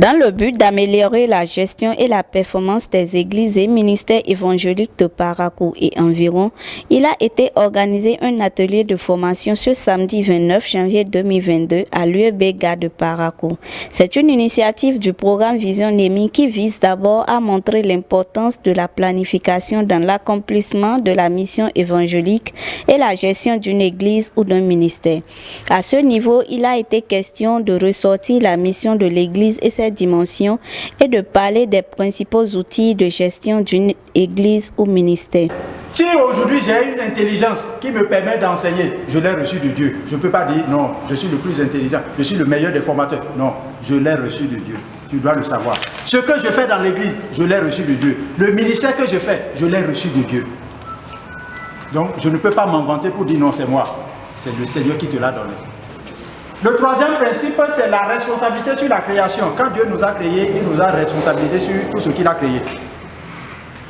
Dans le but d'améliorer la gestion et la performance des églises et ministères évangéliques de Parakou et environ, il a été organisé un atelier de formation ce samedi 29 janvier 2022 à l'UEBGA de Parakou. C'est une initiative du programme Vision Némi qui vise d'abord à montrer l'importance de la planification dans l'accomplissement de la mission évangélique et la gestion d'une église ou d'un ministère. À ce niveau, il a été question de ressortir la mission de l'église et ses dimensions et de parler des principaux outils de gestion d'une église ou ministère. Si aujourd'hui j'ai une intelligence qui me permet d'enseigner, je l'ai reçu de Dieu. Je ne peux pas dire non, je suis le plus intelligent, je suis le meilleur des formateurs. Non, je l'ai reçu de Dieu. Tu dois le savoir. Ce que je fais dans l'église, je l'ai reçu de Dieu. Le ministère que je fais, je l'ai reçu de Dieu. Donc je ne peux pas m'inventer pour dire non, c'est moi. C'est le Seigneur qui te l'a donné. Le troisième principe, c'est la responsabilité sur la création. Quand Dieu nous a créés, il nous a responsabilisés sur tout ce qu'il a créé.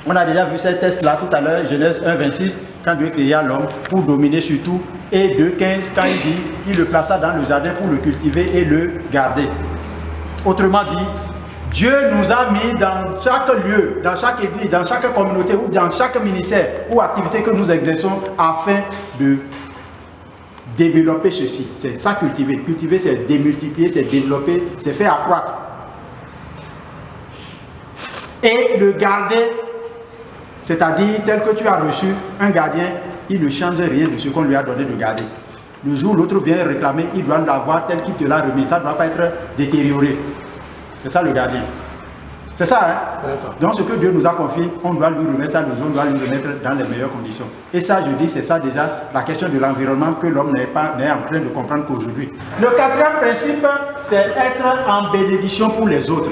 On a déjà vu ces tests-là tout à l'heure, Genèse 1, 26, quand Dieu créa l'homme pour dominer sur tout, et 2, 15, quand il dit qu'il le plaça dans le jardin pour le cultiver et le garder. Autrement dit, Dieu nous a mis dans chaque lieu, dans chaque église, dans chaque communauté ou dans chaque ministère ou activité que nous exerçons afin de développer ceci. C'est ça cultiver. Cultiver, c'est démultiplier, c'est développer, c'est faire accroître. Et le garder, c'est-à-dire tel que tu as reçu un gardien, il ne change rien de ce qu'on lui a donné de garder. Le jour où l'autre vient réclamer, il doit l'avoir tel qu'il te l'a remis. Ça ne doit pas être détérioré. C'est ça le gardien. C'est ça, hein? C'est ça. Donc ce que Dieu nous a confié, on doit lui remettre ça, le jour, on doit lui remettre dans les meilleures conditions. Et ça, je dis, c'est ça déjà la question de l'environnement que l'homme n'est en train de comprendre qu'aujourd'hui. Le quatrième principe, c'est être en bénédiction pour les autres.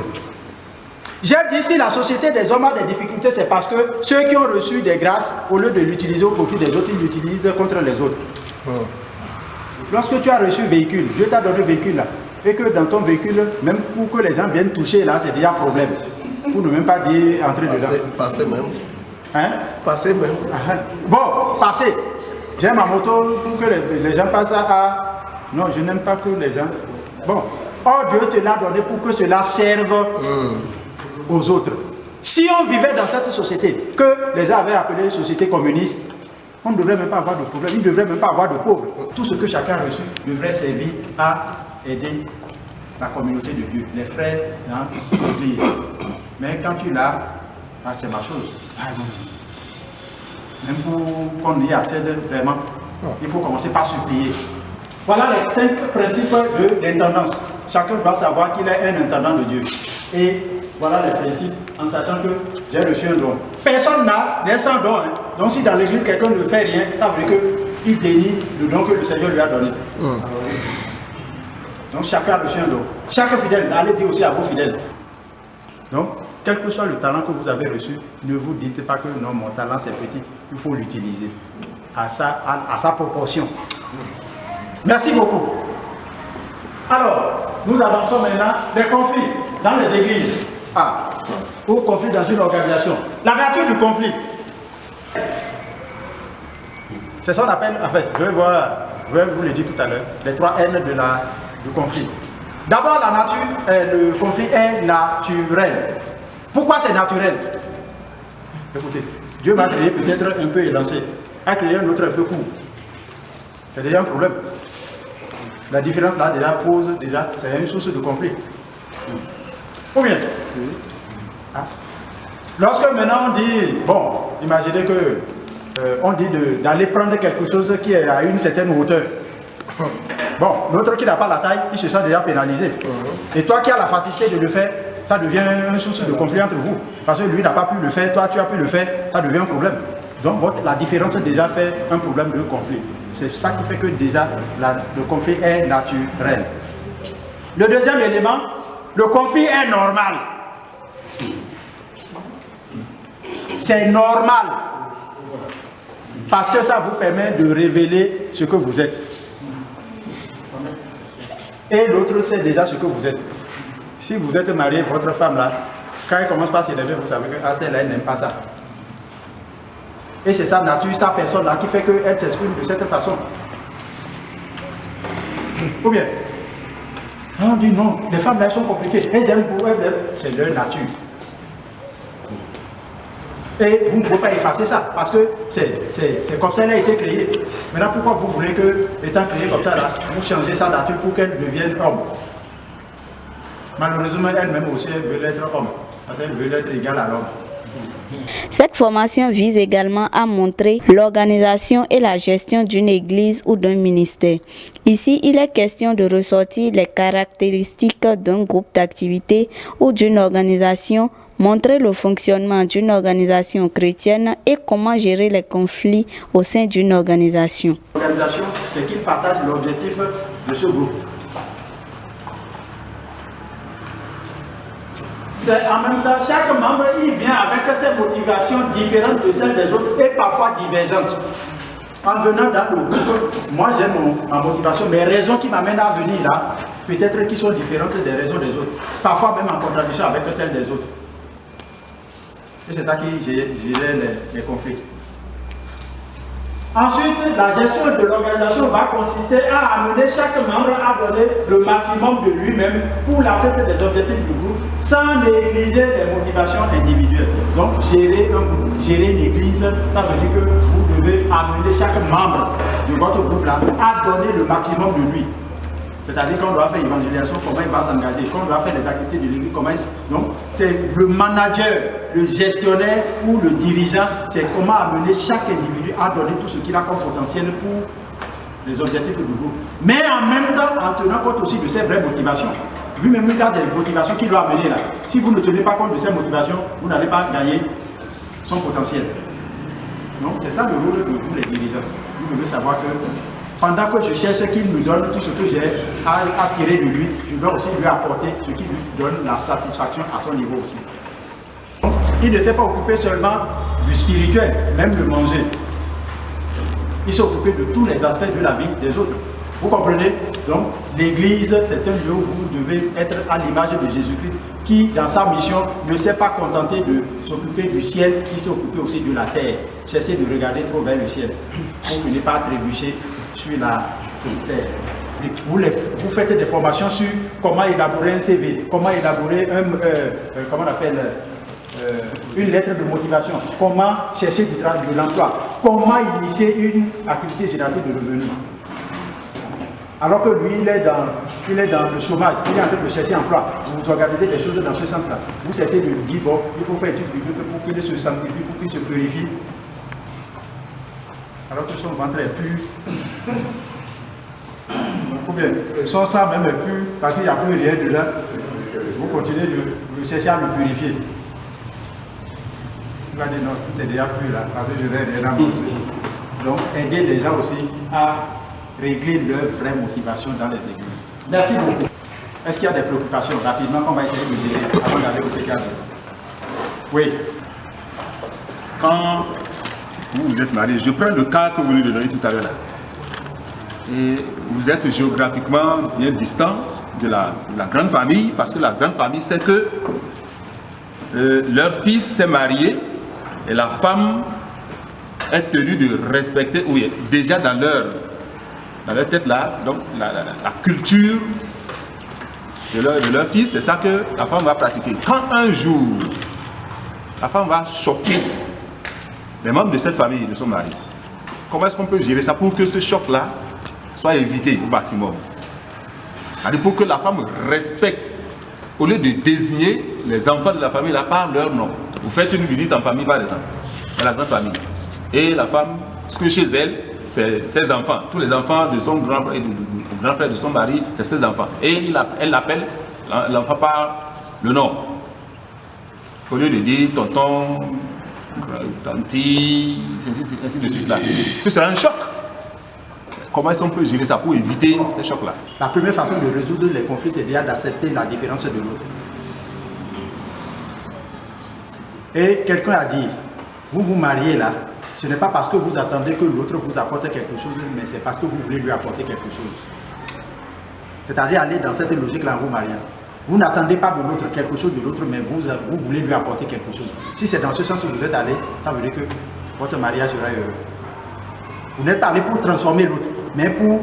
J'ai dit, si la société des hommes a des difficultés, c'est parce que ceux qui ont reçu des grâces, au lieu de l'utiliser au profit des autres, ils l'utilisent contre les autres. Lorsque tu as reçu un véhicule, Dieu t'a donné un véhicule là, et que dans ton véhicule, même pour que les gens viennent toucher là, c'est déjà un problème. Pour ne même pas dire entrer dedans. Passer même. Hein? Passer même. Bon, passer. J'ai ma moto pour que les gens passent à... Non, je n'aime pas que les gens... Bon. Or, Dieu te l'a donné pour que cela serve aux autres. Si on vivait dans cette société, que les gens avaient appelé société communiste, on ne devrait même pas avoir de problème, il ne devrait même pas avoir de pauvres. Tout ce que chacun a reçu devrait servir à aider la communauté de Dieu, les frères dans l'église. Mais quand tu l'as, c'est ma chose. Même pour qu'on y accède vraiment, il faut commencer par supplier. Voilà les 5 principes de l'intendance. Chacun doit savoir qu'il est un intendant de Dieu. Et voilà les principes en sachant que j'ai reçu un don. Personne n'a des sans don. Hein. Donc si dans l'église quelqu'un ne fait rien, ça veut dire qu'il dénie le don que le Seigneur lui a donné. Donc chacun a reçu un don. Chaque fidèle, allez dire aussi à vos fidèles. Donc, quel que soit le talent que vous avez reçu, ne vous dites pas que non, mon talent c'est petit, il faut l'utiliser à sa proportion. Merci beaucoup. Alors, nous avançons maintenant des conflits dans les églises. Ou conflit dans une organisation. La nature du conflit. C'est ça qu'on appelle, en fait, je vais vous le dire tout à l'heure, les 3 N du conflit. D'abord, la nature, le conflit est naturel. Pourquoi c'est naturel? Écoutez, Dieu m'a créé peut-être un peu élancé, a créé un autre un peu court. C'est déjà un problème. La différence là déjà pose, c'est une source de conflit. Ou bien, lorsque maintenant on dit, bon, imaginez que on dit d'aller prendre quelque chose qui est à une certaine hauteur. Bon, l'autre qui n'a pas la taille, il se sent déjà pénalisé. Et toi qui as la facilité de le faire, ça devient une source de conflit entre vous. Parce que lui n'a pas pu le faire, toi tu as pu le faire, ça devient un problème. Donc la différence déjà fait un problème de conflit. C'est ça qui fait que déjà le conflit est naturel. Le deuxième élément, le conflit est normal. C'est normal. Parce que ça vous permet de révéler ce que vous êtes. Et l'autre sait déjà ce que vous êtes. Si vous êtes marié, votre femme là, quand elle commence par s'énerver, vous savez que celle-là, elle n'aime pas ça. Et c'est sa nature, sa personne là qui fait qu'elle s'exprime de cette façon. Ou bien, On dit non, les femmes là elles sont compliquées, elles aiment pour elles, c'est leur nature. Et vous ne pouvez pas effacer ça, parce que c'est comme ça qu'elle a été créée. Maintenant, pourquoi vous voulez que, étant créée comme ça, là, vous changez sa nature pour qu'elle devienne homme? Malheureusement, elle-même aussi, elle veut être homme, parce qu'elle veut être égale à l'homme. Cette formation vise également à montrer l'organisation et la gestion d'une église ou d'un ministère. Ici, il est question de ressortir les caractéristiques d'un groupe d'activité ou d'une organisation, montrer le fonctionnement d'une organisation chrétienne et comment gérer les conflits au sein d'une organisation. L'organisation, c'est qu'ils partagent l'objectif de ce groupe. C'est en même temps, chaque membre, il vient avec ses motivations différentes de celles des autres et parfois divergentes. En venant dans le groupe, moi j'ai ma motivation, mes raisons qui m'amènent à venir là, peut-être qui sont différentes des raisons des autres. Parfois même en contradiction avec celles des autres. Et c'est ça qui gérait les conflits. Ensuite, la gestion de l'organisation va consister à amener chaque membre à donner le maximum de lui-même pour l'atteinte des objectifs du groupe sans négliger les motivations individuelles. Donc, gérer un groupe, gérer une église, ça veut dire que vous devez amener chaque membre de votre groupe-là à donner le maximum de lui. C'est-à-dire qu'on doit faire l'évangélisation, comment il va s'engager, qu'on doit faire les activités de l'église, comment il... Donc, c'est le manager, le gestionnaire ou le dirigeant, c'est comment amener chaque individu à donner tout ce qu'il a comme potentiel pour les objectifs du groupe. Mais en même temps, en tenant compte aussi de ses vraies motivations. Lui-même, il a des motivations qu'il doit amener là. Si vous ne tenez pas compte de ces motivations, vous n'allez pas gagner son potentiel. Donc, c'est ça le rôle de tous les dirigeants. Vous devez savoir que pendant que je cherche qu'il me donne tout ce que j'ai à tirer de lui, je dois aussi lui apporter ce qui lui donne la satisfaction à son niveau aussi. Il ne s'est pas occupé seulement du spirituel, même de manger. Il s'est occupé de tous les aspects de la vie des autres. Vous comprenez? Donc, l'église, c'est un lieu où vous devez être à l'image de Jésus-Christ, qui, dans sa mission, ne s'est pas contenté de s'occuper du ciel, il s'est occupé aussi de la terre. Cessez de regarder trop vers le ciel. Vous finissez pas trébucher sur la terre. Vous faites des formations sur comment élaborer un CV, comment élaborer comment on appelle, une lettre de motivation, comment chercher de l'emploi, comment initier une activité génératrice de revenus. Alors que lui, il est dans le chômage, il est en train de chercher emploi. Vous organisez des choses dans ce sens-là. Vous essayez de lui dire, bon, il faut faire étude biblique pour qu'il se sanctifie, pour qu'il se purifie. Alors que son ventre est plus. Ou bien, son sang même est plus, parce qu'il n'y a plus rien dedans. Vous continuez de chercher à le purifier. Il va dire non, tout est déjà plus là, parce que je n'ai rien à manger. Donc, aider les gens aussi à régler leurs vraies motivations dans les églises. Merci beaucoup. Est-ce qu'il y a des préoccupations rapidement qu'on va essayer de gérer avant d'aller au pécage? Oui. Quand vous êtes marié, je prends le cas que vous venez de donner tout à l'heure là. Et vous êtes géographiquement bien distant de la grande famille, parce que la grande famille sait que leur fils s'est marié et la femme est tenue de respecter, oui, déjà dans leur tête là, donc la culture de leur fils, c'est ça que la femme va pratiquer. Quand un jour, la femme va choquer les membres de cette famille, de son mari, comment est-ce qu'on peut gérer ça pour que ce choc-là soit évité au maximum? C'est-à-dire pour que la femme respecte, au lieu de désigner les enfants de la famille là par leur nom. Vous faites une visite en famille par exemple, dans la grande famille. Et la femme, ce que chez elle, c'est ses enfants. Tous les enfants de son grand frère et du grand frère de son mari, c'est ses enfants. Et elle l'appelle l'enfant par le nom. Au lieu de dire tonton, tanti, ainsi de suite là. Ce sera un choc. Comment est-ce qu'on peut gérer ça pour éviter ces chocs-là? La première façon de résoudre les conflits, c'est déjà d'accepter la différence de l'autre. Et quelqu'un a dit, vous vous mariez là, ce n'est pas parce que vous attendez que l'autre vous apporte quelque chose, mais c'est parce que vous voulez lui apporter quelque chose. C'est-à-dire aller dans cette logique-là en vous mariant. Vous n'attendez pas de l'autre quelque chose de l'autre, mais vous voulez lui apporter quelque chose. Si c'est dans ce sens que vous êtes allé, ça veut dire que votre mariage sera heureux. Vous n'êtes pas allé pour transformer l'autre. mais pour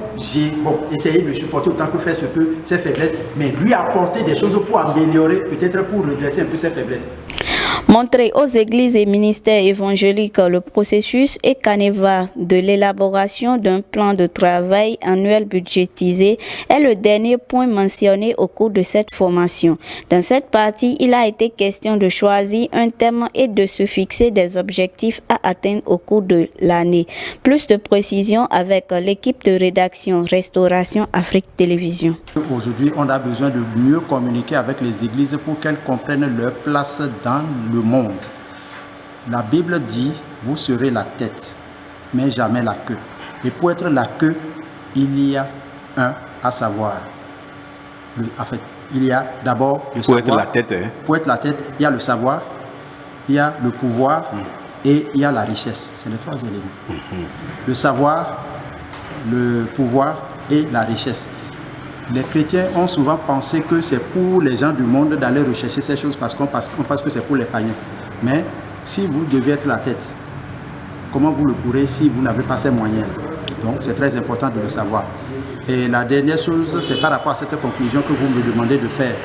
essayer de supporter autant que faire se peut ses faiblesses, mais lui apporter des choses pour améliorer, peut-être pour redresser un peu ses faiblesses. Montrer aux églises et ministères évangéliques le processus et canevas de l'élaboration d'un plan de travail annuel budgétisé est le dernier point mentionné au cours de cette formation. Dans cette partie, il a été question de choisir un thème et de se fixer des objectifs à atteindre au cours de l'année. Plus de précisions avec l'équipe de rédaction Restauration Afrique Télévision. Aujourd'hui, on a besoin de mieux communiquer avec les églises pour qu'elles comprennent leur place dans le monde. La Bible dit, vous serez la tête, mais jamais la queue. Et pour être la queue, il y a un à savoir. Il y a d'abord le savoir. Pour être la tête, hein? Pour être la tête, il y a le savoir, il y a le pouvoir et il y a la richesse. C'est les trois éléments. Le savoir, le pouvoir et la richesse. Les chrétiens ont souvent pensé que c'est pour les gens du monde d'aller rechercher ces choses parce qu'on pense que c'est pour les païens. Mais si vous devez être la tête, comment vous le pourrez si vous n'avez pas ces moyens? Donc c'est très important de le savoir. Et la dernière chose, c'est par rapport à cette conclusion que vous me demandez de faire.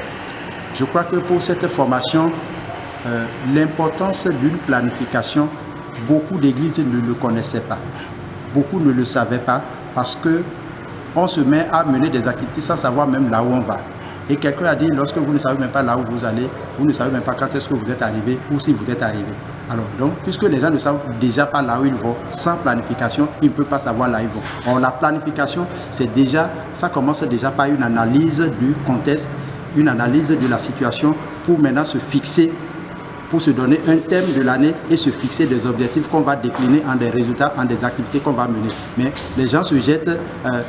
Je crois que pour cette formation, l'importance d'une planification, beaucoup d'églises ne le connaissaient pas. Beaucoup ne le savaient pas parce que on se met à mener des activités sans savoir même là où on va. Et quelqu'un a dit, lorsque vous ne savez même pas là où vous allez, vous ne savez même pas quand est-ce que vous êtes arrivé ou si vous êtes arrivé. Alors donc, puisque les gens ne savent déjà pas là où ils vont, sans planification, ils ne peuvent pas savoir là où ils vont. Or, la planification, ça commence déjà par une analyse du contexte, une analyse de la situation pour maintenant se fixer, pour se donner un thème de l'année et se fixer des objectifs qu'on va décliner en des résultats, en des activités qu'on va mener. Mais les gens se jettent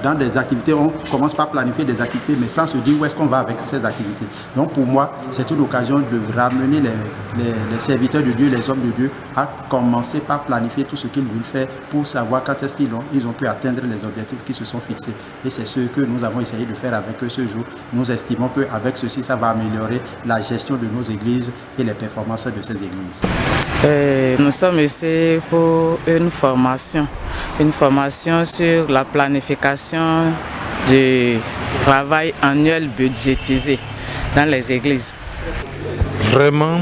dans des activités, on commence par planifier des activités, mais sans se dire où est-ce qu'on va avec ces activités. Donc pour moi, c'est une occasion de ramener les serviteurs de Dieu, les hommes de Dieu, à commencer par planifier tout ce qu'ils veulent faire pour savoir quand est-ce qu'ils ont pu atteindre les objectifs qui se sont fixés. Et c'est ce que nous avons essayé de faire avec eux ce jour. Nous estimons qu'avec ceci, ça va améliorer la gestion de nos églises et les performances de ces églises. Nous sommes ici pour une formation sur la planification du travail annuel budgétisé dans les églises. Vraiment,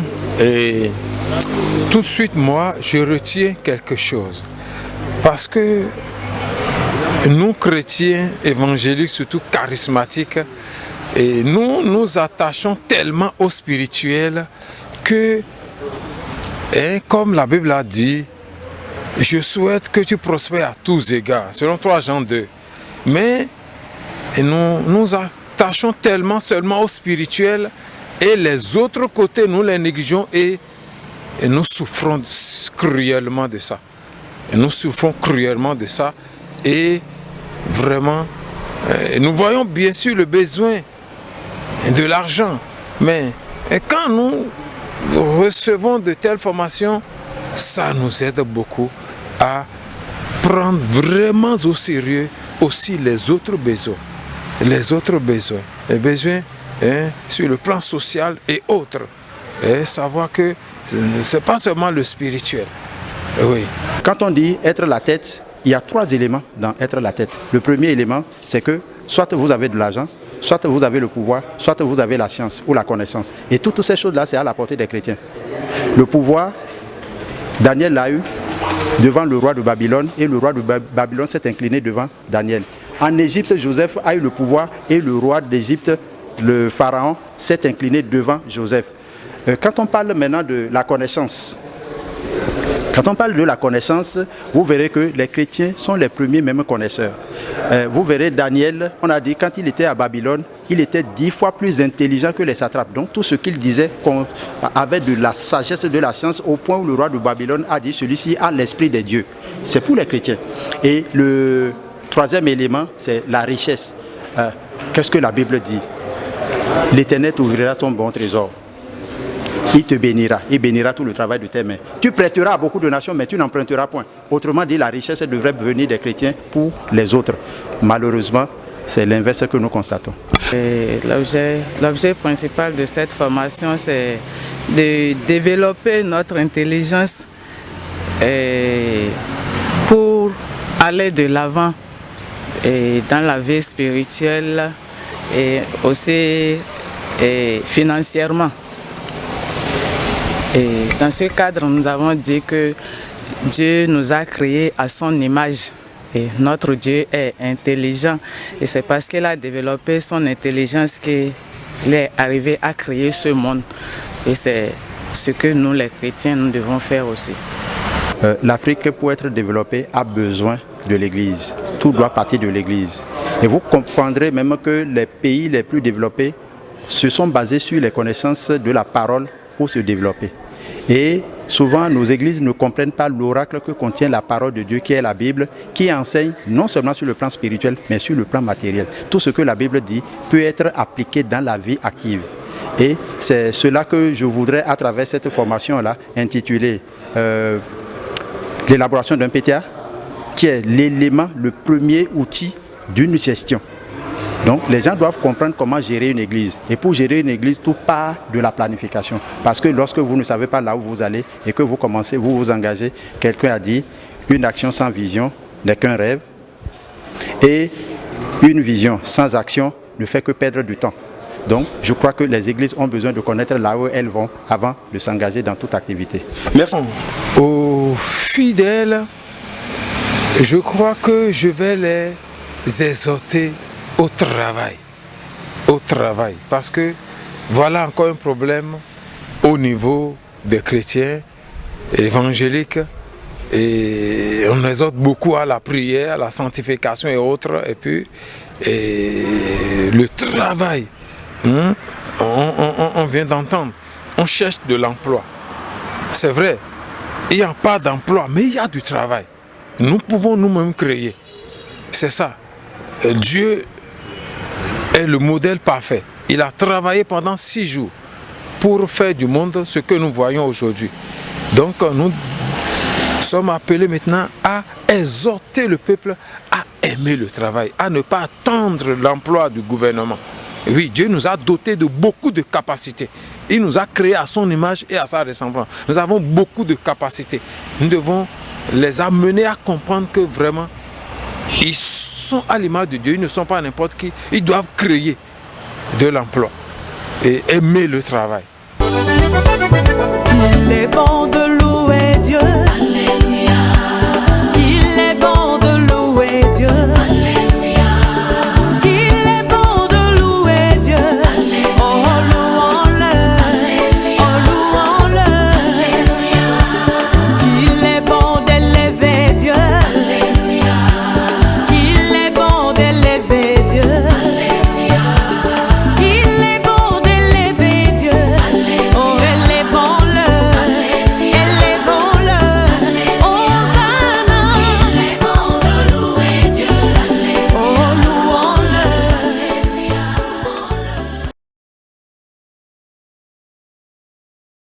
tout de suite, moi, je retiens quelque chose. Parce que nous, chrétiens évangéliques, surtout charismatiques, et nous attachons tellement au spirituel que, comme la Bible a dit, je souhaite que tu prospères à tous égards, selon 3 Jean 2. Mais nous attachons tellement seulement au spirituel et les autres côtés, nous les négligeons et nous souffrons cruellement de ça. Et vraiment, nous voyons bien sûr le besoin de l'argent, mais quand nous recevons de telles formations, ça nous aide beaucoup à prendre vraiment au sérieux aussi les autres besoins sur le plan social et autres. Et savoir que ce n'est pas seulement le spirituel. Oui. Quand on dit être la tête, il y a 3 éléments dans être la tête. Le premier élément, c'est que soit vous avez de l'argent, soit vous avez le pouvoir, soit vous avez la science ou la connaissance. Et toutes ces choses-là, c'est à la portée des chrétiens. Le pouvoir, Daniel l'a eu devant le roi de Babylone et le roi de Babylone s'est incliné devant Daniel. En Égypte, Joseph a eu le pouvoir et le roi d'Égypte, le pharaon, s'est incliné devant Joseph. Quand on parle maintenant de la connaissance, vous verrez que les chrétiens sont les premiers même connaisseurs. Vous verrez Daniel, on a dit quand il était à Babylone, il était 10 fois plus intelligent que les satrapes. Donc tout ce qu'il disait avait de la sagesse, de la science, au point où le roi de Babylone a dit celui-ci a l'esprit des dieux. C'est pour les chrétiens. Et le 3e élément, c'est la richesse. Qu'est-ce que la Bible dit? L'Éternel t'ouvrira ton bon trésor. Il te bénira, il bénira tout le travail de tes mains. Tu prêteras à beaucoup de nations, mais tu n'emprunteras point. Autrement dit, la richesse devrait venir des chrétiens pour les autres. Malheureusement, c'est l'inverse que nous constatons. L'objet principal de cette formation, c'est de développer notre intelligence pour aller de l'avant et dans la vie spirituelle et aussi financièrement. Et dans ce cadre, nous avons dit que Dieu nous a créés à son image. Et notre Dieu est intelligent. Et c'est parce qu'il a développé son intelligence qu'il est arrivé à créer ce monde. Et c'est ce que nous, les chrétiens, nous devons faire aussi. L'Afrique, pour être développée, a besoin de l'Église. Tout doit partir de l'Église. Et vous comprendrez même que les pays les plus développés se sont basés sur les connaissances de la parole pour se développer. Et souvent, nos églises ne comprennent pas l'oracle que contient la parole de Dieu, qui est la Bible, qui enseigne non seulement sur le plan spirituel, mais sur le plan matériel. Tout ce que la Bible dit peut être appliqué dans la vie active. Et c'est cela que je voudrais, à travers cette formation-là, intitulée l'élaboration d'un PTA, qui est l'élément, le premier outil d'une gestion. Donc les gens doivent comprendre comment gérer une église. Et pour gérer une église, tout part de la planification. Parce que lorsque vous ne savez pas là où vous allez et que vous commencez, vous vous engagez, quelqu'un a dit, une action sans vision n'est qu'un rêve. Et une vision sans action ne fait que perdre du temps. Donc je crois que les églises ont besoin de connaître là où elles vont avant de s'engager dans toute activité. Merci. Aux fidèles, je crois que je vais les exhorter au travail, parce que voilà encore un problème au niveau des chrétiens évangéliques, et on exhorte beaucoup à la prière, à la sanctification et autres, et puis le travail, on vient d'entendre, on cherche de l'emploi, c'est vrai, il n'y a pas d'emploi, mais il y a du travail, nous pouvons nous-mêmes créer, c'est ça, Dieu est le modèle parfait. Il a travaillé pendant 6 jours pour faire du monde ce que nous voyons aujourd'hui. Donc nous sommes appelés maintenant à exhorter le peuple à aimer le travail, à ne pas attendre l'emploi du gouvernement. Et oui, Dieu nous a dotés de beaucoup de capacités. Il nous a créés à son image et à sa ressemblance. Nous avons beaucoup de capacités. Nous devons les amener à comprendre que vraiment, ils sont à l'image de Dieu, ils ne sont pas n'importe qui, ils doivent créer de l'emploi et aimer le travail. Il est bon